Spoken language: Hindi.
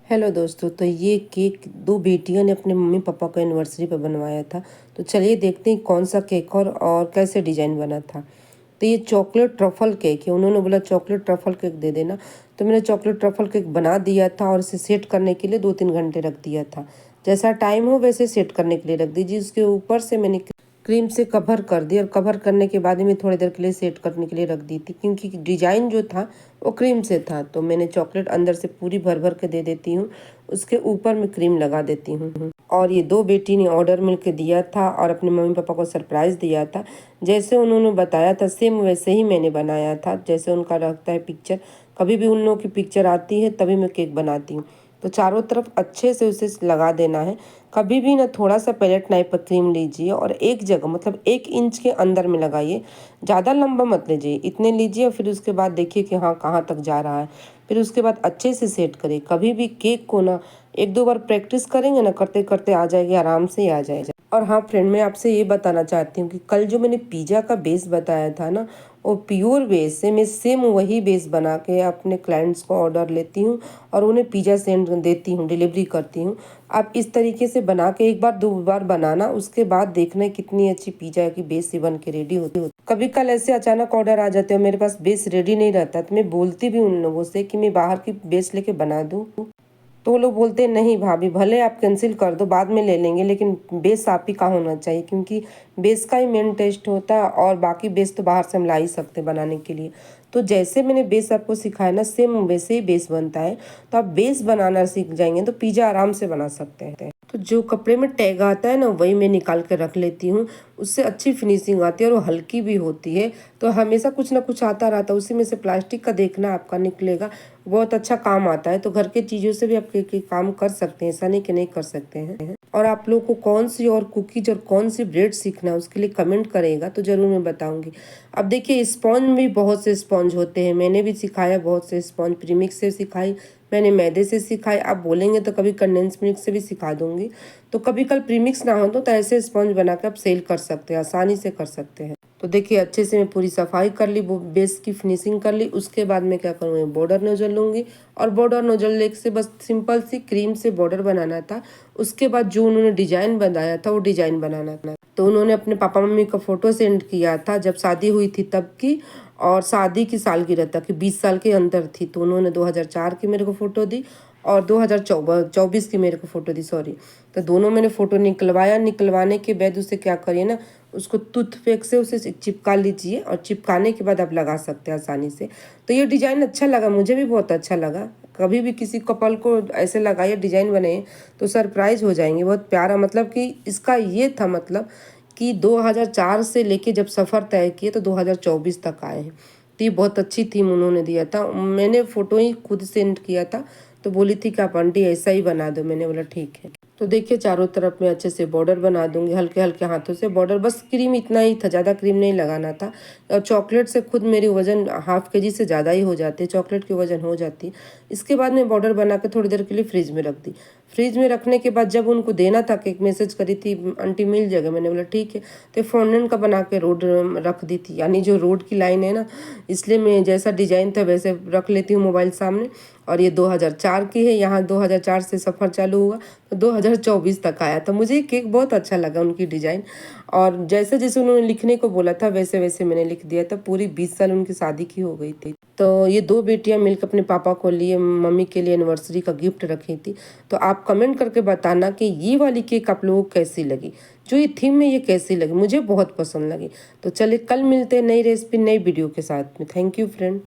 हेलो दोस्तों, तो ये केक दो बेटियों ने अपने मम्मी पापा को एनिवर्सरी पर बनवाया था। तो चलिए देखते हैं कौन सा केक और कैसे डिज़ाइन बना था। तो ये चॉकलेट ट्रफल केक है। उन्होंने बोला चॉकलेट ट्रफल केक दे देना, तो मैंने चॉकलेट ट्रफल केक बना दिया था और इसे सेट करने के लिए 2-3 घंटे रख दिया था। जैसा टाइम हो वैसे सेट करने के लिए रख दीजिए। उसके ऊपर से मैंने क्रीम से कवर कर दी और कवर करने के बाद में थोड़ी देर के लिए सेट करने के लिए रख दी थी, क्योंकि डिज़ाइन जो था वो क्रीम से था। तो मैंने चॉकलेट अंदर से पूरी भर भर के दे देती हूँ, उसके ऊपर मैं क्रीम लगा देती हूँ। और ये दो बेटी ने ऑर्डर मिलके दिया था और अपने मम्मी पापा को सरप्राइज़ दिया था। जैसे उन्होंने बताया था सेम वैसे ही मैंने बनाया था, जैसे उनका रखता है पिक्चर। कभी भी उन लोगों की पिक्चर आती है तभी मैं केक बनाती हूँ। तो चारों तरफ अच्छे से उसे लगा देना है। कभी भी ना थोड़ा सा पैलेट नाइफ पर क्रीम लीजिए और एक जगह मतलब 1 इंच के अंदर में लगाइए। ज़्यादा लंबा मत लीजिए, इतने लीजिए और फिर उसके बाद देखिए कि हाँ कहाँ तक जा रहा है। फिर उसके बाद अच्छे से सेट करिए। कभी भी केक को ना 1-2 बार प्रैक्टिस करेंगे ना, करते करते आ जाएगी, आराम से आ जाएगा। और हाँ फ्रेंड, मैं आपसे ये बताना चाहती हूँ कि कल जो मैंने पिज़्ज़ा का बेस बताया था ना, वो प्योर बेस से मैं सेम वही बेस बना के अपने क्लाइंट्स को ऑर्डर लेती हूँ और उन्हें पिज़्ज़ा सेंड देती हूँ, डिलीवरी करती हूँ। आप इस तरीके से बना के 1 बार 2 बार बनाना, उसके बाद देखना कितनी अच्छी पिज़्ज़ा की बेस ही बन के रेडी होती। कभी कल ऐसे अचानक ऑर्डर आ जाते हैं, मेरे पास बेस रेडी नहीं रहता, तो मैं बोलती भी उन लोगों से कि मैं बाहर की बेस लेके बना दूँ। तो वो लोग बोलते हैं नहीं भाभी, भले आप कैंसिल कर दो, बाद में ले लेंगे, लेकिन बेस आप ही का होना चाहिए, क्योंकि बेस का ही मेन टेस्ट होता है और बाकी बेस तो बाहर से हम ला ही सकते हैं बनाने के लिए। तो जैसे मैंने बेस आपको सिखाया ना, सेम वैसे ही बेस बनता है। तो आप बेस बनाना सीख जाएंगे तो पिज़्ज़ा आराम से बना सकते हैं। तो जो कपड़े में टैग आता है ना, वही मैं निकाल कर रख लेती हूँ। उससे अच्छी फिनिशिंग आती है और वो हल्की भी होती है। तो हमेशा कुछ ना कुछ आता रहता है, उसी में से प्लास्टिक का देखना आपका निकलेगा, बहुत अच्छा काम आता है। तो घर के चीज़ों से भी आप काम कर सकते हैं, ऐसा नहीं कि नहीं कर सकते हैं। और आप लोगों को कौन सी और कुकीज और कौन सी ब्रेड सीखना है उसके लिए कमेंट करेगा तो ज़रूर मैं बताऊंगी। अब देखिए स्पॉन्ज भी बहुत से स्पॉन्ज होते हैं, मैंने भी सिखाया बहुत से स्पॉन्ज। प्रीमिक्स से सिखाई मैंने, मैदे से सिखाई, आप बोलेंगे तो कभी कंडेंस मिल्क से भी सिखा दूंगी। तो कभी कल प्रीमिक्स ना हो तो ऐसे स्पॉन्ज बना के आप सेल कर सकते हैं, आसानी से कर सकते हैं। तो देखिए अच्छे से मैं पूरी सफाई कर ली, वो बेस की फिनिशिंग कर ली। उसके बाद मैं क्या करूँगी, बॉर्डर नोजल लूँगी और बॉर्डर नोजल लेके से बस सिंपल सी क्रीम से बॉर्डर बनाना था। उसके बाद जो उन्होंने डिजाइन बनाया था वो डिजाइन बनाना था। तो उन्होंने अपने पापा मम्मी का फोटो सेंड किया था जब शादी हुई थी तब की, और शादी की सालगिरह था कि 20 साल के अंदर थी। तो उन्होंने 2004 की मेरे को फ़ोटो दी और 2024 की मेरे को फ़ोटो दी, सॉरी। तो दोनों मैंने फ़ोटो निकलवाया। निकलवाने के बाद उसे क्या करिए ना, उसको टूथपिक से उसे चिपका लीजिए और चिपकाने के बाद आप लगा सकते हैं आसानी से। तो ये डिज़ाइन अच्छा लगा, मुझे भी बहुत अच्छा लगा। कभी भी किसी कपल को ऐसे लगाइए, डिज़ाइन बनाइए तो सरप्राइज हो जाएंगे। बहुत प्यारा, मतलब कि इसका ये था मतलब कि 2004 से लेके जब सफ़र तय किए तो 2024 तक आए हैं। तो ये बहुत अच्छी थीम उन्होंने दिया था। मैंने फ़ोटो ही खुद सेंड किया था, तो बोली थी कि आप आंटी ऐसा ही बना दो। मैंने बोला ठीक है। तो देखिए चारों तरफ मैं अच्छे से बॉर्डर बना दूंगी, हल्के हल्के हाथों से बॉर्डर। बस क्रीम इतना ही था, ज़्यादा क्रीम नहीं लगाना था। और चॉकलेट से खुद मेरी वज़न ½ kg से ज़्यादा ही हो जाती है, चॉकलेट की वज़न हो जाती है। इसके बाद मैं बॉर्डर बना के थोड़ी देर के लिए फ्रिज में रख दी। फ्रिज में रखने के बाद जब उनको देना था, केक मैसेज करी थी आंटी मिल जाएगा, मैंने बोला ठीक है। तो फॉन्डेंट का बना के रोड रख दी थी, यानी जो रोड की लाइन है ना, इसलिए मैं जैसा डिज़ाइन था वैसे रख लेती हूँ मोबाइल सामने। और ये 2004 की है, यहाँ 2004 से सफ़र चालू हुआ तो 2024 तक आया। तो मुझे केक बहुत अच्छा लगा, उनकी डिज़ाइन। और जैसे जैसे उन्होंने लिखने को बोला था वैसे वैसे मैंने लिख दिया था। पूरी 20 साल उनकी शादी की हो गई थी। तो ये दो बेटियां मिलकर अपने पापा को लिए, मम्मी के लिए एनिवर्सरी का गिफ्ट रखी थी। तो आप कमेंट करके बताना कि ये वाली केक आप लोगों को कैसी लगी, जो ये थीम में ये कैसी लगी। मुझे बहुत पसंद लगी। तो चलिए कल मिलते हैं नई रेसिपी नई वीडियो के साथ में। Thank you friend.